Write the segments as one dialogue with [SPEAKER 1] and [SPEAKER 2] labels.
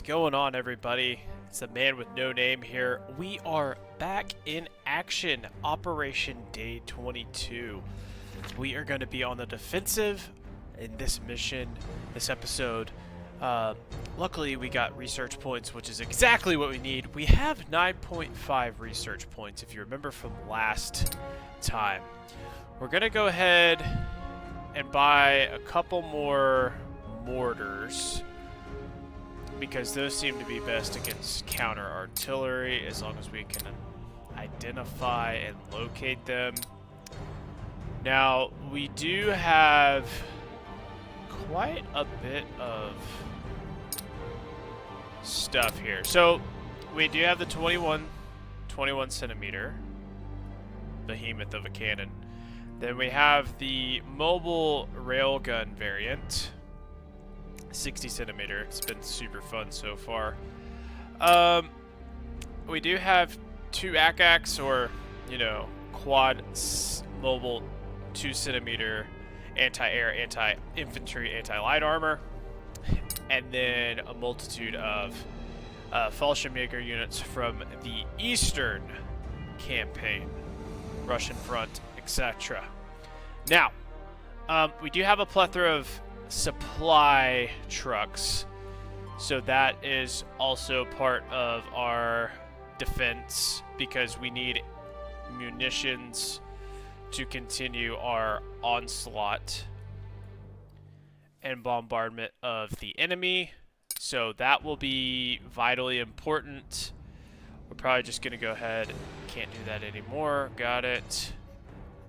[SPEAKER 1] going on, everybody? It's the man with no name here. We are back in action, Operation Day 22. We are going to be on the defensive in this mission, this episode. Luckily, we got research points, which is exactly what we need. We have 9.5 research points, if you remember from last time. We're going to go ahead and buy a couple more mortars, because those seem to be best against counter artillery as long as we can identify and locate them. Now, we do have quite a bit of stuff here. So, we do have the 21 centimeter behemoth of a cannon. Then we have the mobile railgun variant. 60 centimeter. It's been super fun so far. We do have two ACACs, or, you know, quad mobile 2 centimeter anti-air, anti-infantry, anti-light armor, and then a multitude of Fallschirmjäger units from the Eastern campaign, Russian front, etc. Now, we do have a plethora of supply trucks, so that is also part of our defense, because we need munitions to continue our onslaught and bombardment of the enemy. So that will be vitally important. We're probably just gonna go ahead, can't do that anymore, got it.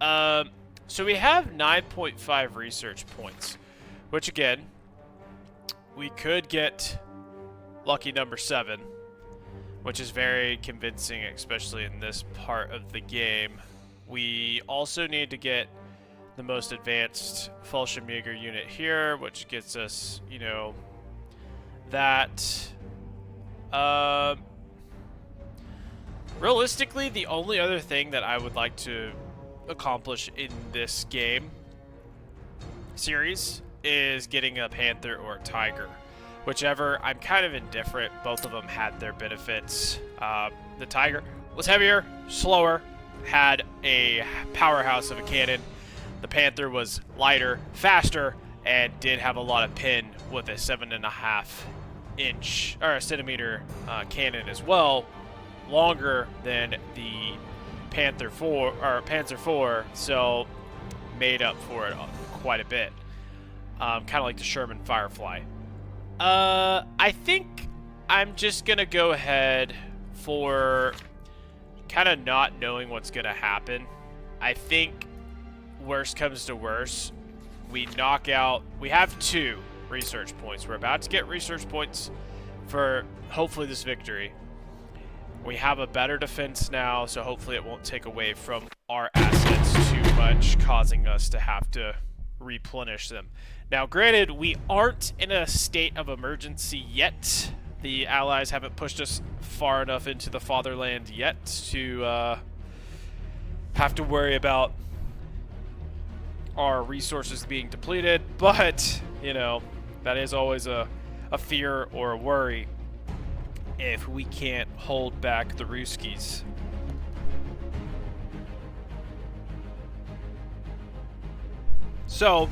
[SPEAKER 1] So we have 9.5 research points, which again, we could get lucky number 7, which is very convincing, especially in this part of the game. We also need to get the most advanced Fallschirmjäger unit here, which gets us, you know, that. Realistically, the only other thing that I would like to accomplish in this game series is getting a Panther or a Tiger. Whichever, I'm kind of indifferent. Both of them had their benefits. The Tiger was heavier, slower, had a powerhouse of a cannon. The Panther was lighter, faster, and did have a lot of pin with a 7.5 inch or a centimeter cannon as well, longer than the Panther 4 or Panzer 4, so made up for it quite a bit. Kind of like the Sherman Firefly. I think I'm just gonna go ahead for kind of not knowing what's gonna happen. I think worst comes to worst, we knock out. We have 2 research points. We're about to get research points for hopefully this victory. We have a better defense now, so hopefully it won't take away from our assets too much, causing us to have to replenish them. Now, granted, we aren't in a state of emergency yet. The Allies haven't pushed us far enough into the fatherland yet to have to worry about our resources being depleted, but, you know, that is always a fear or a worry if we can't hold back the Ruskies. So,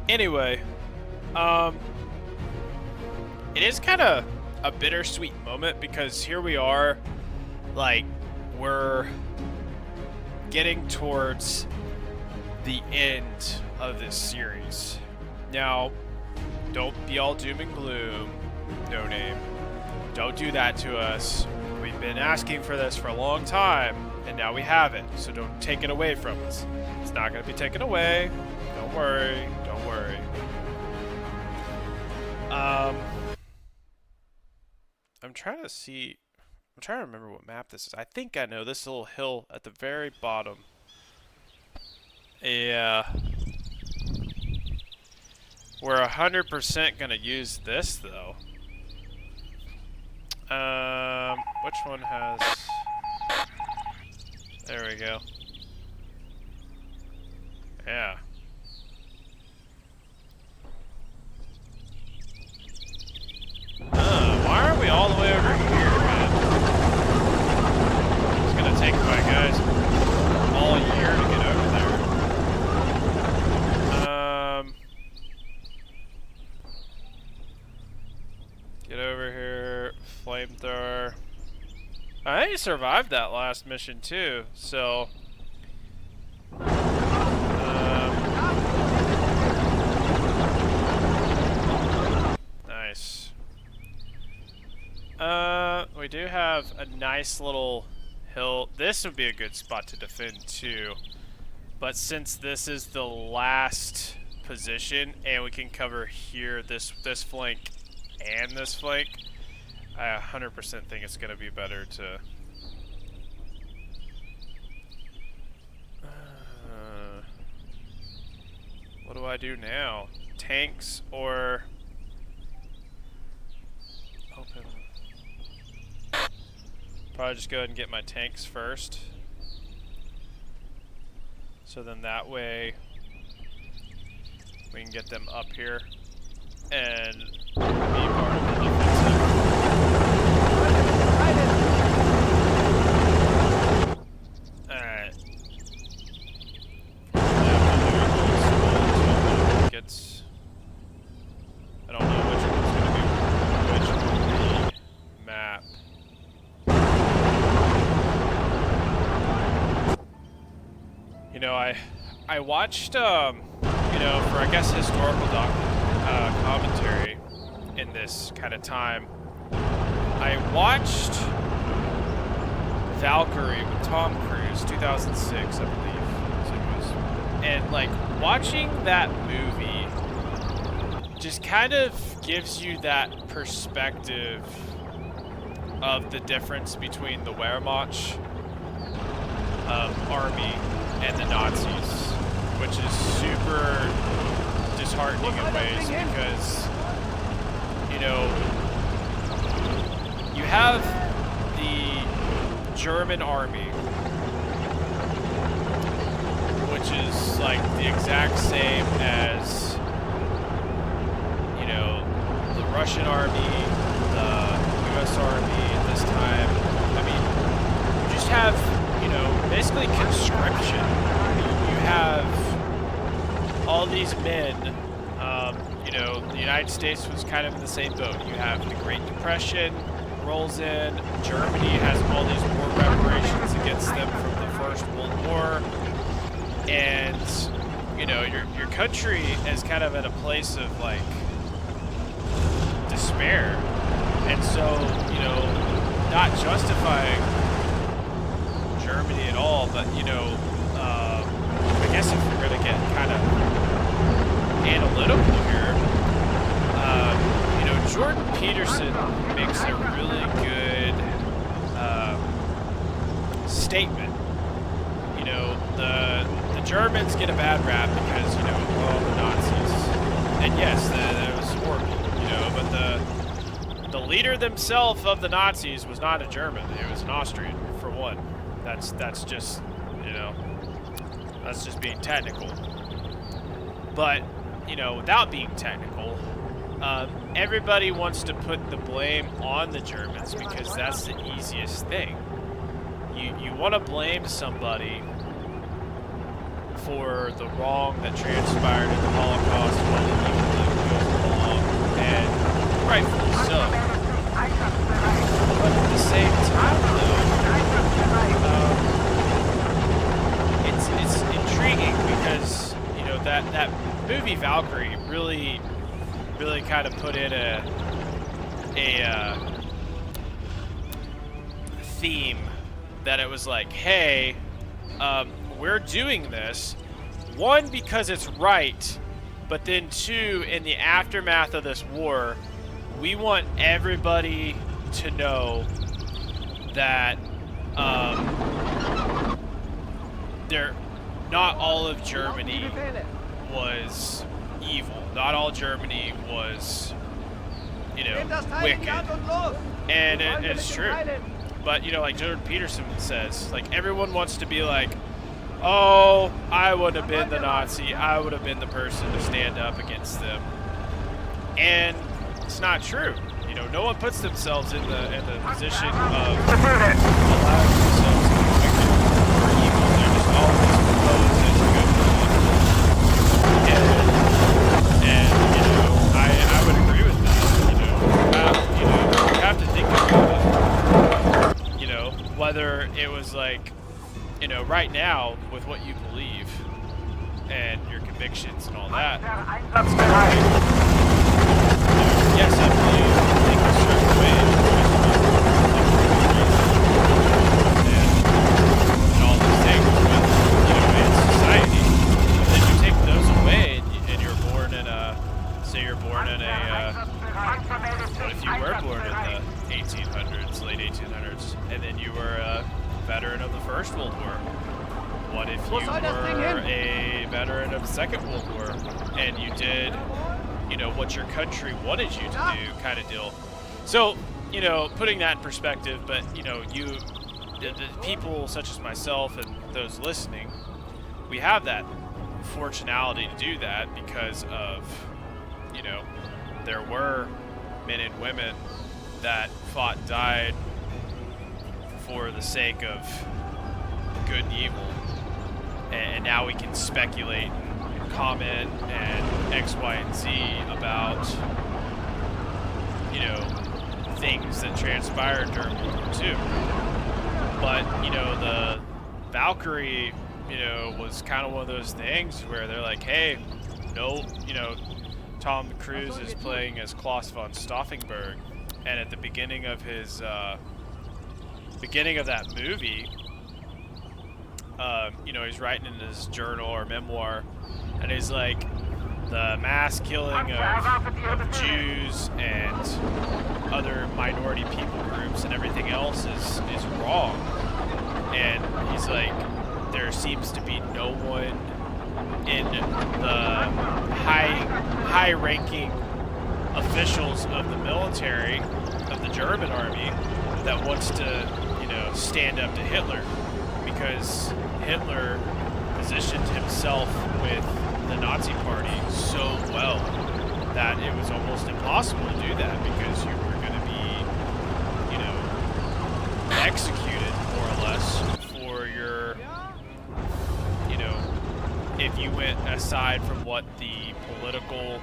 [SPEAKER 1] anyway, it is kind of a bittersweet moment, because here we are, like, we're getting towards the end of this series. Now, don't be all doom and gloom, no name. Don't do that to us. We've been asking for this for a long time, and now we have it, so don't take it away from us. It's not going to be taken away. Don't worry. Don't worry. I'm trying to see. I'm trying to remember what map this is. I think I know this little hill at the very bottom. Yeah. We're 100% going to use this, though. Which one has... There we go. Yeah. Get over here. Flamethrower. I think he survived that last mission too, so... nice. We do have a nice little hill. This would be a good spot to defend too. But since this is the last position and we can cover here, this flank and this flank, I 100% think it's going to be better to... what do I do now? Tanks or... open... Probably just go ahead and get my tanks first. So then that way we can get them up here and be part of the defensive. Alright. I don't know which one's going to be which on the map. You know, I watched, you know, for I guess historical commentary in this kind of time. I watched Valkyrie with Tom Cruise, 2006, I believe, so it was. And like watching that movie just kind of gives you that perspective of the difference between the Wehrmacht army and the Nazis, which is super disheartening in ways because, you know, you have the German army, which is like the exact same as, you know, the Russian army, the U.S.S.R at this time. I mean, you just have, you know, basically conscription. You have all these men, you know, the United States was kind of in the same boat. You have the Great Depression rolls in, Germany has all these war reparations against them from the First World War, and, you know, your country is kind of at a place of, like, despair. And so, you know, not justifying Germany at all, but, you know, I guess if we're going to get kind of analytical here, you know, Jordan Peterson makes a really good statement. You know, the Germans get a bad rap because, you know, well, the Nazis. And yes, that was horrible, you know, but the leader themselves of the Nazis was not a German. It was an Austrian, for one. That's just, you know, that's just being technical. But, you know, without being technical, everybody wants to put the blame on the Germans because that's the easiest thing. You want to blame somebody for the wrong that transpired in the Holocaust while the evil that goes along, and rightfully so. But at the same time, though, it's intriguing because, you know, that movie Valkyrie really kind of put in a theme that it was like, hey, we're doing this, one, because it's right, but then two, in the aftermath of this war, we want everybody to know that not all of Germany was evil. Not all Germany was, you know, wicked. And it's true. But, you know, like Jordan Peterson says, like, everyone wants to be like, oh, I would have been the Nazi. I would have been the person to stand up against them. And it's not true. You know, no one puts themselves in the position of allowing themselves to be wicked or evil. They're just always proposed as good people. And, you know, I would agree with that. You know, whether it was like, you know, right now with what you believe and your convictions and all that, it's kind of like, yes, I believe think a certain way and all these things with, you know, in society. But then you take those away and you're born in a, say you're born in a, what if you were born in the 1800s, late 1800s, and then you were a veteran of the First World War? What if you were a veteran of the Second World War and you did, you know, what your country wanted you to do, kind of deal? So, you know, putting that in perspective, but, you know, the people such as myself and those listening, we have that fortunality to do that because of, you know, there were men and women that fought and died for the sake of good and evil. And now we can speculate and comment and X, Y, and Z about, you know, things that transpired during World War II. But, you know, the Valkyrie, you know, was kind of one of those things where they're like, hey, no, you know, Tom Cruise is playing as Klaus von Stauffenberg, and at the beginning of his, beginning of that movie, you know, he's writing in his journal or memoir, and he's like, the mass killing of Jews and other minority people groups and everything else is wrong. And he's like, there seems to be no one in the high-ranking officials of the military, of the German army, that wants to, you know, stand up to Hitler, because Hitler positioned himself with the Nazi Party so well that it was almost impossible to do that, because you were going to be, you know, executed more or less for your, you know, if you went aside from what the political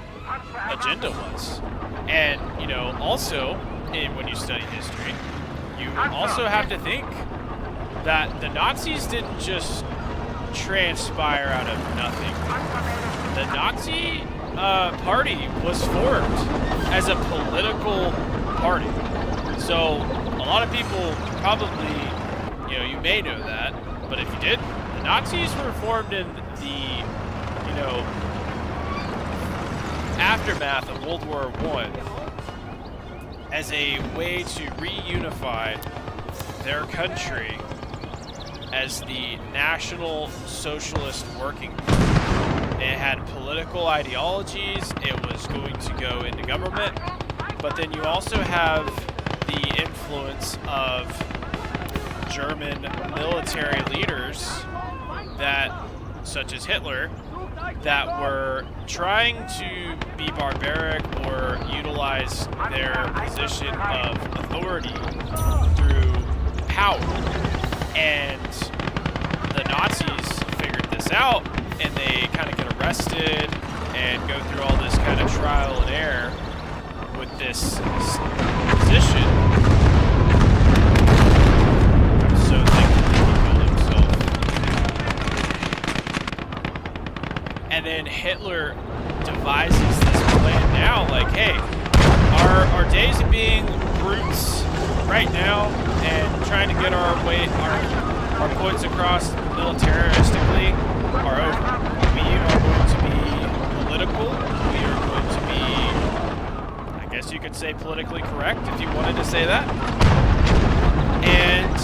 [SPEAKER 1] agenda was. And, you know, also, when you study history, you also have to think that the Nazis didn't just transpire out of nothing. The Nazi party was formed as a political party. So a lot of people probably, you know, you may know that, but if you did, the Nazis were formed in the, you know, aftermath of World War I as a way to reunify their country as the National Socialist Working Group. It had political ideologies, it was going to go into government, but then you also have the influence of German military leaders that, such as Hitler, that were trying to be barbaric or utilize their position of authority through power. And the Nazis figured this out, and they kind of get arrested and go through all this kind of trial and error with this position. I'm so thankful that he killed himself. And then Hitler devises this plan now, like, hey, our days of being brutes right now and trying to get our points across militaristically are over. We are going to be political. We are going to be, I guess you could say, politically correct if you wanted to say that. And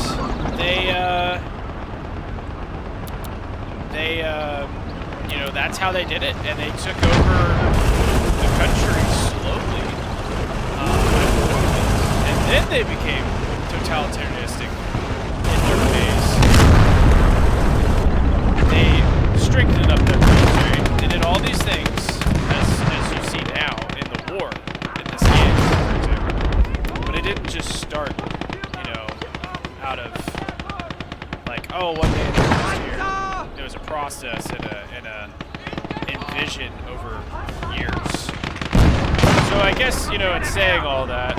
[SPEAKER 1] you know, that's how they did it, and they took over the country slowly, and then they became totalitarianistic in their ways. They strengthened up their military. They did all these things, as you see now in the war, in this game, but it didn't just start, you know, out of like, oh, one day this year. It was a process and a envision over years. So I guess, you know, in saying all that,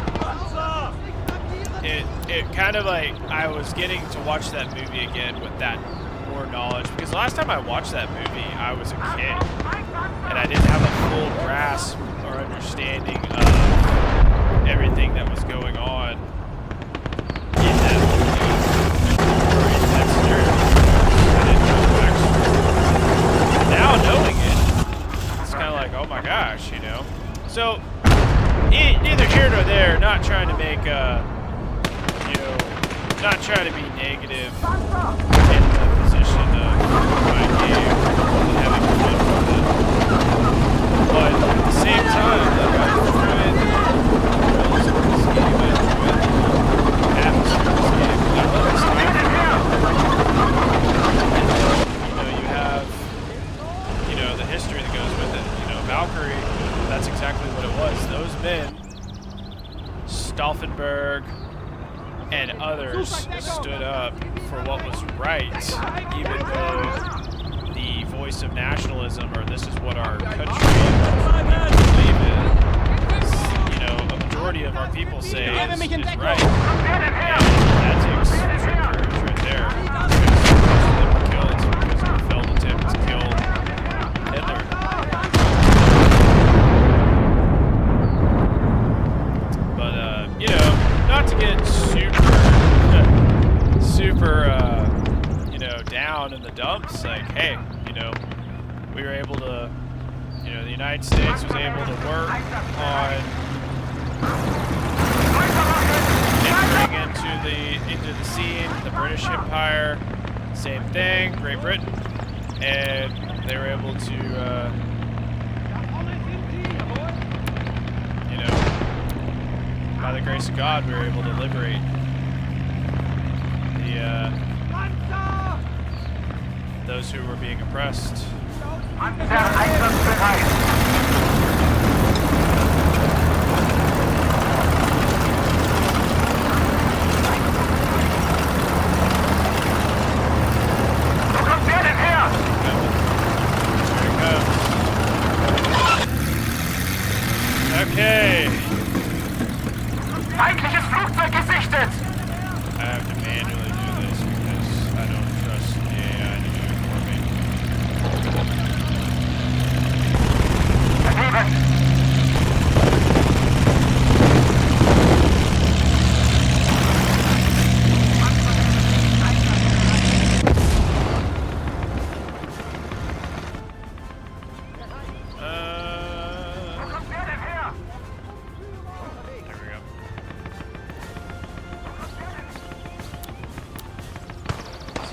[SPEAKER 1] it kind of like I was getting to watch that movie again with that more knowledge, because the last time I watched that movie I was a kid and I didn't have a full grasp or understanding of everything that was going on in that movie or in that scenario. I didn't know the backstory. Now knowing it, it's kind of like, oh my gosh, you know. So neither here nor there. Not trying to make not trying to be negative in the position of my game and having fun with it. But at the same time, like, I enjoy the thrills of this game. I enjoy the atmosphere of this game. I love this time. You have, the history that goes with it. Valkyrie, that's exactly what it was. Those men, Stauffenberg, and others stood up for what was right, even though the voice of nationalism, or this is what our country believe in, a majority of our people say is right. And that takes true courage right there. Because most of them were killed because of a failed attempt to kill Hitler. But, not to get super, down in the dumps, like, hey, we were able to, the United States was able to work on entering into the scene, the British Empire, same thing, Great Britain, and they were able to, by the grace of God, we were able to liberate those who were being oppressed. Okay.
[SPEAKER 2] Feindliches Flugzeug gesichtet!
[SPEAKER 1] I have to manually do this because I don't trust the AI to do it for me.
[SPEAKER 2] Daneben!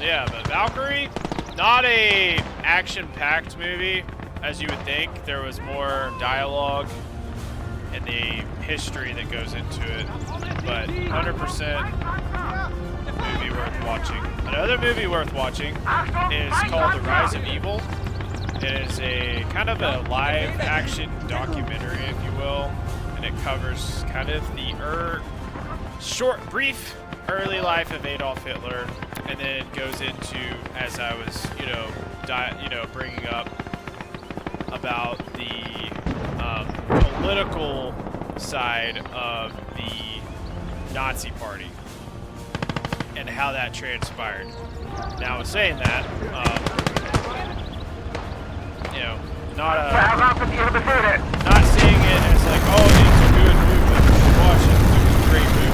[SPEAKER 1] Yeah, but Valkyrie, not a action-packed movie, as you would think. There was more dialogue and the history that goes into it, but 100% movie worth watching. Another movie worth watching is called The Rise of Evil. It is a kind of a live-action documentary, if you will, and it covers kind of the brief early life of Adolf Hitler, and then goes into, as I was, bringing up about the political side of the Nazi Party and how that transpired. Now, I was saying that, not seeing it as like, oh, it's a good movie, watch it, it's a great movie.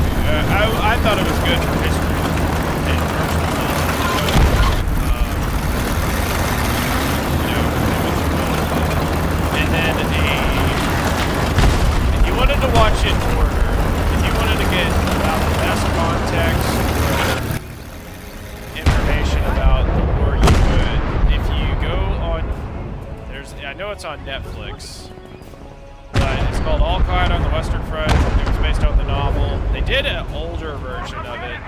[SPEAKER 1] I thought it was good for history. If you wanted to watch it in order, if you wanted to get about the best context or information about the war, you could. If you go on, I know it's on Netflix, but it's called All Quiet on the Western Front. It was based on the novel. They did an older version of it.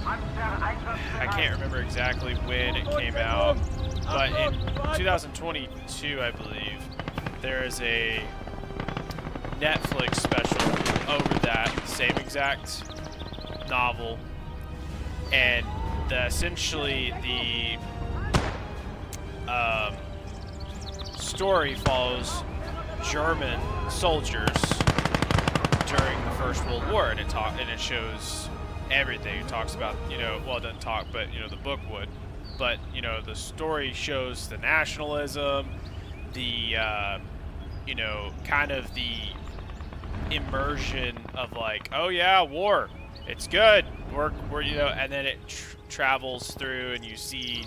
[SPEAKER 1] I can't remember exactly when it came out, but in 2022, I believe, there is a Netflix special over that same exact novel, and essentially the story follows German soldiers during the First World War, and it shows everything. It talks about, you know, well, it doesn't talk, but you know, the book would. But you know, the story shows the nationalism, the you know, kind of the immersion of like, oh yeah, war, it's good. We're you know, and then it travels through, and you see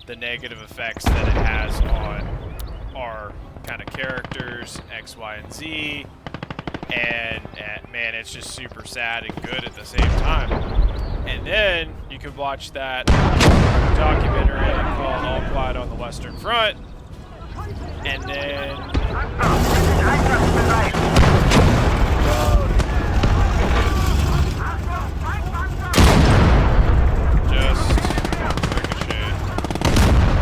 [SPEAKER 1] the negative effects that it has on our kind of characters, X, Y, and Z. And man, it's just super sad and good at the same time. And then you could watch that documentary called All Quiet on the Western Front, and then just ricochet.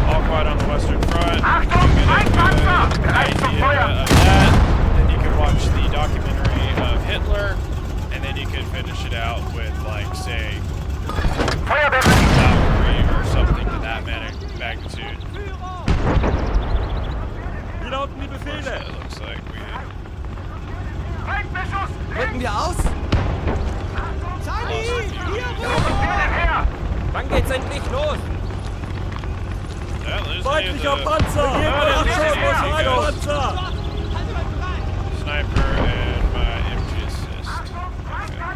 [SPEAKER 1] All Quiet on the Western Front. You get a good idea of that. Then you can watch the documentary of Hitler, and then you can finish it out with, like, say, Valkyrie or something to that magnitude.
[SPEAKER 2] Wie lauten die Befehle?
[SPEAKER 1] It looks like we
[SPEAKER 2] Rücken wir aus? Charlie, hier! Wann geht's endlich los? Feindlicher Panzer! Panzer!
[SPEAKER 1] Sniper and my MG assist. Okay.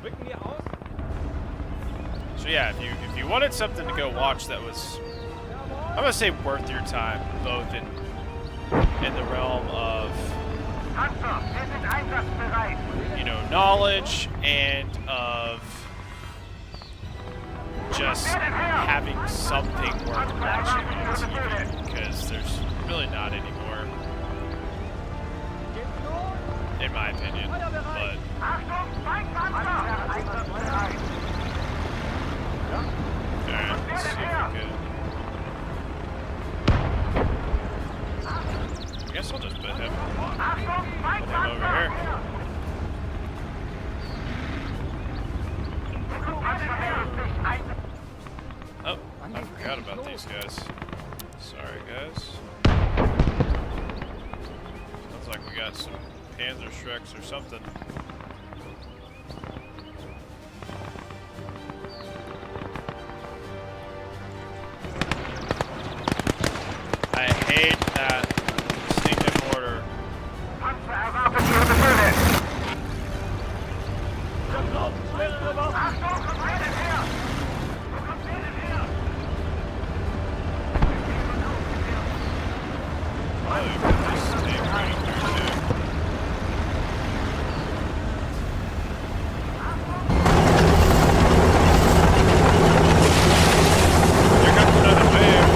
[SPEAKER 2] Rücken wir aus?
[SPEAKER 1] So yeah, if you wanted something to go watch that was, I'm gonna say, worth your time, both in the realm of, you know, knowledge and of just having something worth watching on TV, because there's really not anymore, in my opinion. But alright, let's see if we could. I guess I'll just put him over here. Oh, I forgot about these guys. Sorry, guys. Sounds like we got some Panzer Shreks or something. I hate that stinking mortar. Oh, you put this tank right through too. Here comes another wave.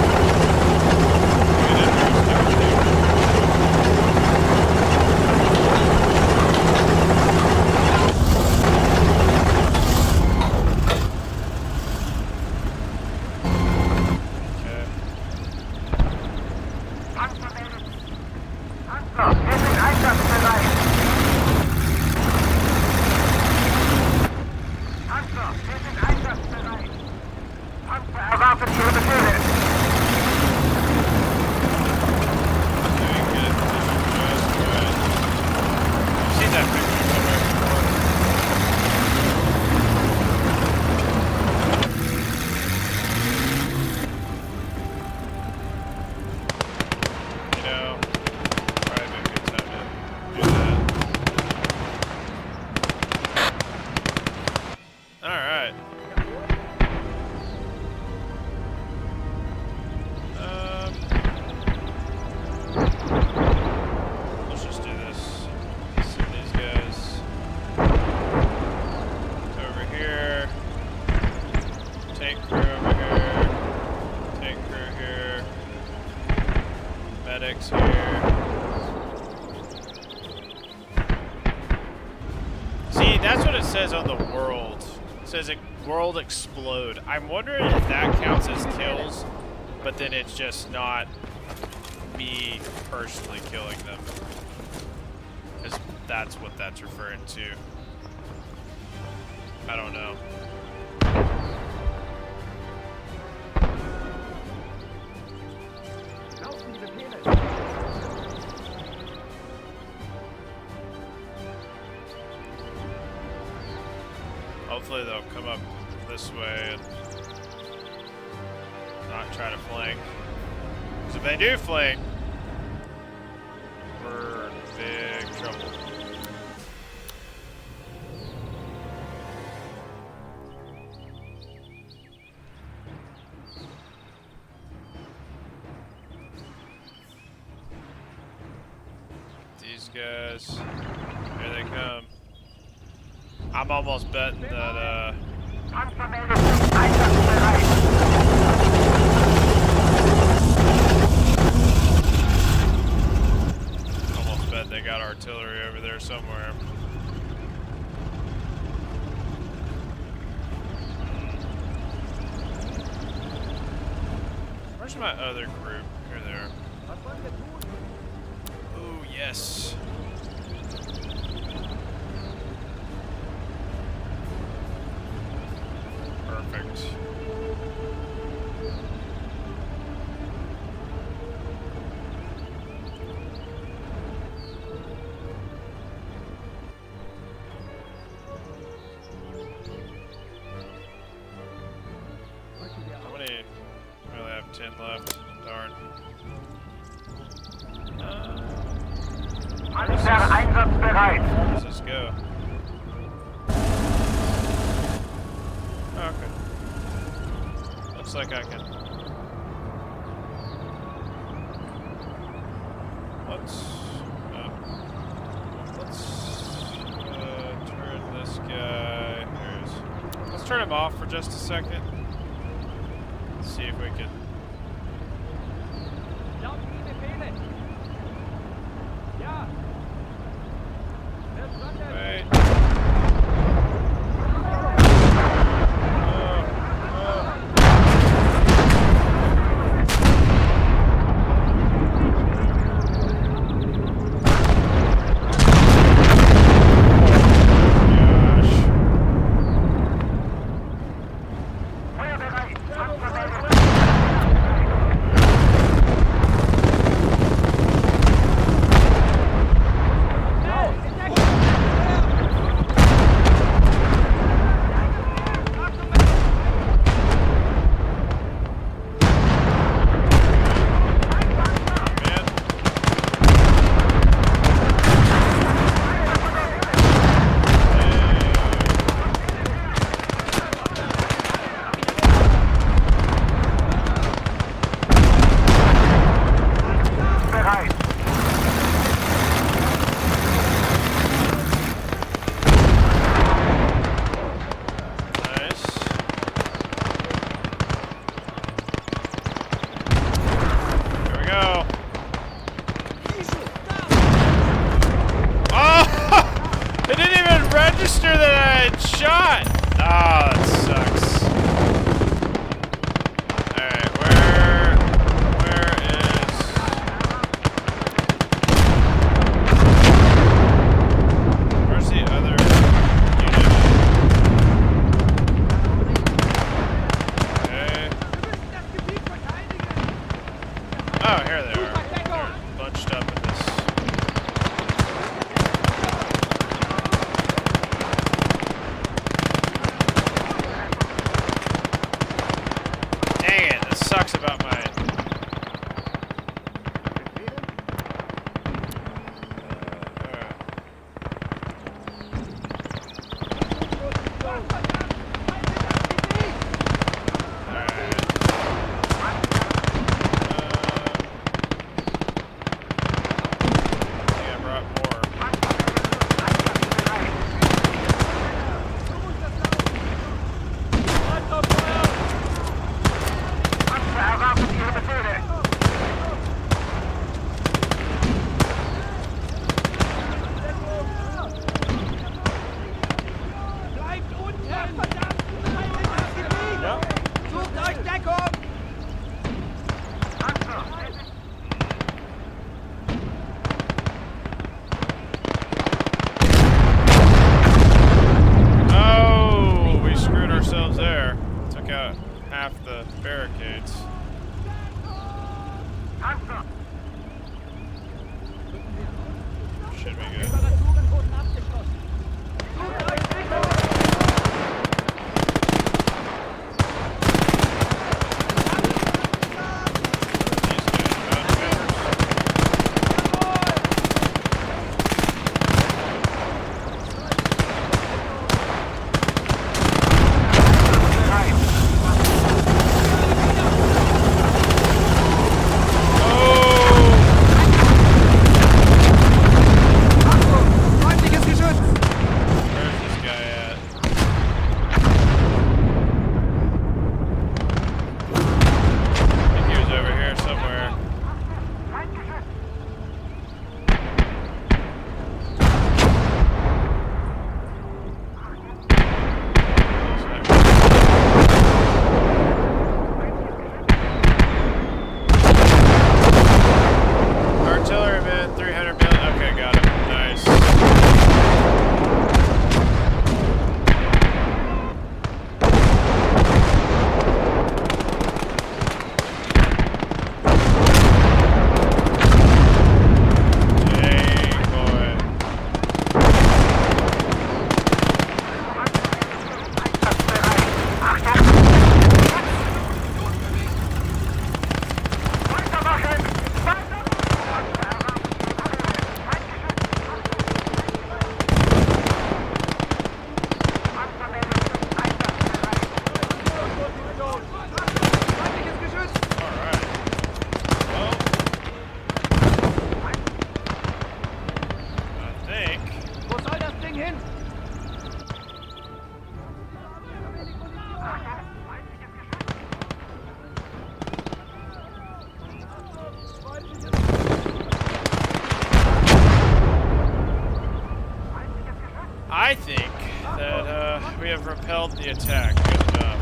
[SPEAKER 1] medics here. See, that's what it says on the world. It says world explode. I'm wondering if that counts as kills, but then it's just not me personally killing them. Because that's what that's referring to. I don't know. Hopefully they'll come up this way and not try to flank. Because if they do flank, we're in big trouble. These guys, here they come. I'm almost betting that, almost bet they got artillery over there somewhere. Where's my other group? Here they are. Ooh, yes. Perfect. How many? I only have 10 left. Darn.
[SPEAKER 3] Einsatzbereit.
[SPEAKER 1] Where does this go? Okay. Looks like I can. Let's turn this guy. Let's turn him off for just a second. See if we can. Wait. I think that we have repelled the attack good enough.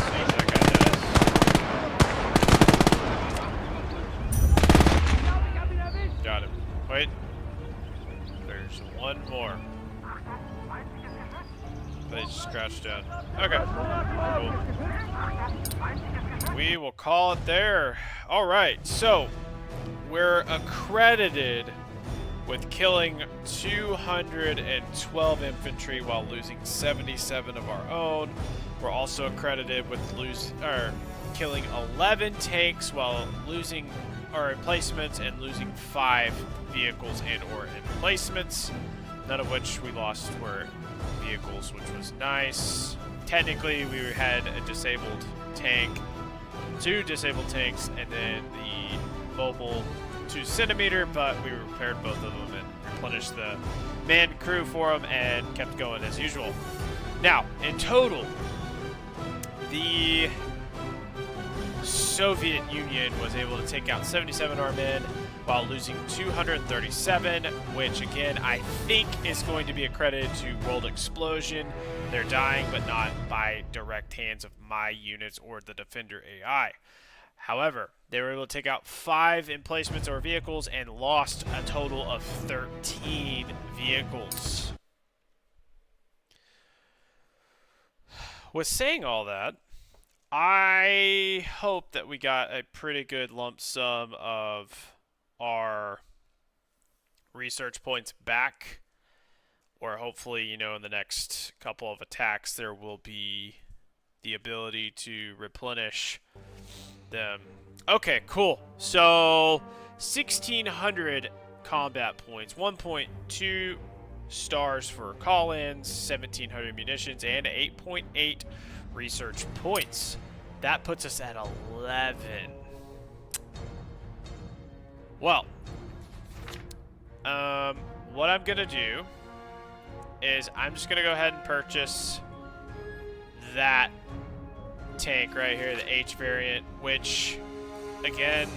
[SPEAKER 1] See if that guy does. Got him. Wait. There's one more. They just crouched down. Okay. Cool. We will call it there. Alright, so we're accredited with killing 212 infantry while losing 77 of our own. We're also accredited with killing 11 tanks while losing our emplacements and losing 5 vehicles and or emplacements. None of which we lost were vehicles, which was nice. Technically, we had a disabled tank, 2 disabled tanks, and then the mobile 2-centimeter, but we repaired both of them and replenished the manned crew for them and kept going as usual. Now, in total, the Soviet Union was able to take out 77 of our men while losing 237, which again I think is going to be accredited to World Explosion. They're dying, but not by direct hands of my units or the Defender AI. However, they were able to take out 5 emplacements or vehicles and lost a total of 13 vehicles. With saying all that, I hope that we got a pretty good lump sum of our research points back, or hopefully, you know, in the next couple of attacks there will be the ability to replenish them. Okay, cool. So 1,600 combat points, 1.2 stars for call-ins, 1,700 munitions, and 8.8 research points. That puts us at 11. Well, what I'm gonna do is I'm just gonna go ahead and purchase that tank right here, the H variant, which again,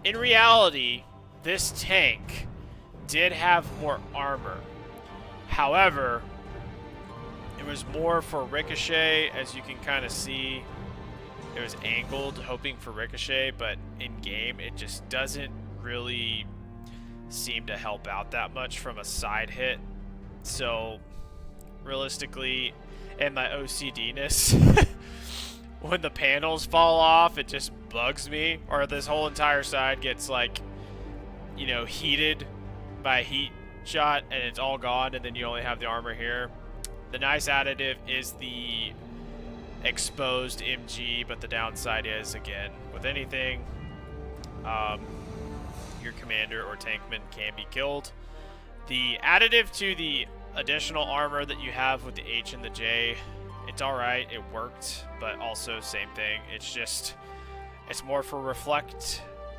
[SPEAKER 1] in reality, this tank did have more armor. However, it was more for ricochet, as you can kind of see. It was angled, hoping for ricochet, but in game, it just doesn't really seem to help out that much from a side hit. So, realistically, and my OCD-ness, when the panels fall off, it just bugs me. Or this whole entire side gets, like, you know, heated by a heat shot, and it's all gone, and then you only have the armor here. The nice additive is the exposed MG, but the downside is, again, with anything, your commander or tankman can be killed. The additive to the additional armor that you have with the H and the J, it's alright, it worked, but also same thing. It's just, it's more for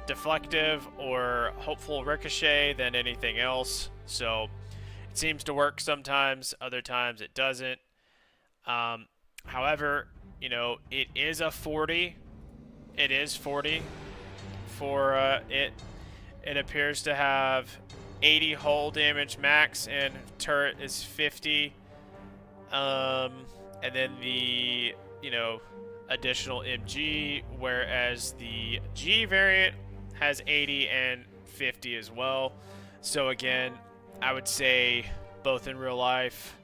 [SPEAKER 1] deflective or hopeful ricochet than anything else. So it seems to work sometimes, other times it doesn't. However, you know, it is a 40. It is 40 for it. It appears to have 80 hull damage max, and turret is 50. And then the, you know, additional MG, whereas the G variant has 80 and 50 as well. So again, I would say both in real life,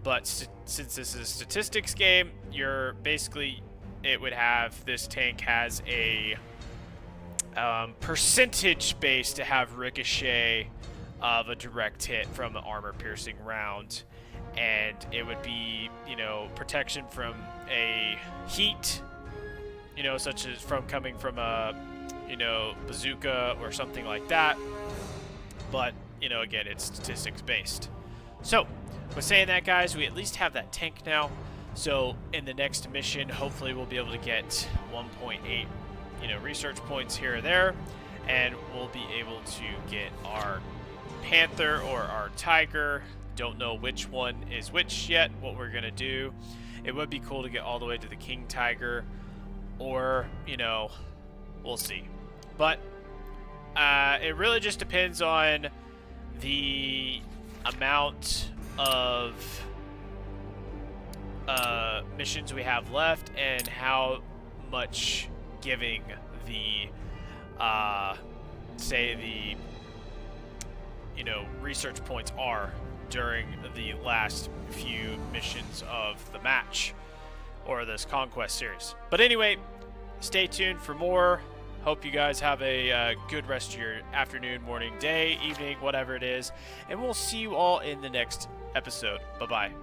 [SPEAKER 1] but since this is a statistics game, you're basically, it would have, this tank has a percentage base to have ricochet of a direct hit from an armor piercing round, and it would be, you know, protection from a heat, you know, such as from coming from a, you know, bazooka or something like that. But, you know, again, it's statistics based. So with saying that, guys, we at least have that tank now. So in the next mission, hopefully we'll be able to get 1.8, you know, research points here or there, and we'll be able to get our Panther or our Tiger. Don't know which one is which yet, what we're gonna do. It would be cool to get all the way to the King Tiger, or, you know, we'll see. But it really just depends on the amount of missions we have left and how much giving the say the research points are during the last few missions of the match or this Conquest series. But anyway, stay tuned for more. Hope you guys have a good rest of your afternoon, morning, day, evening, whatever it is, and we'll see you all in the next episode. Bye-bye.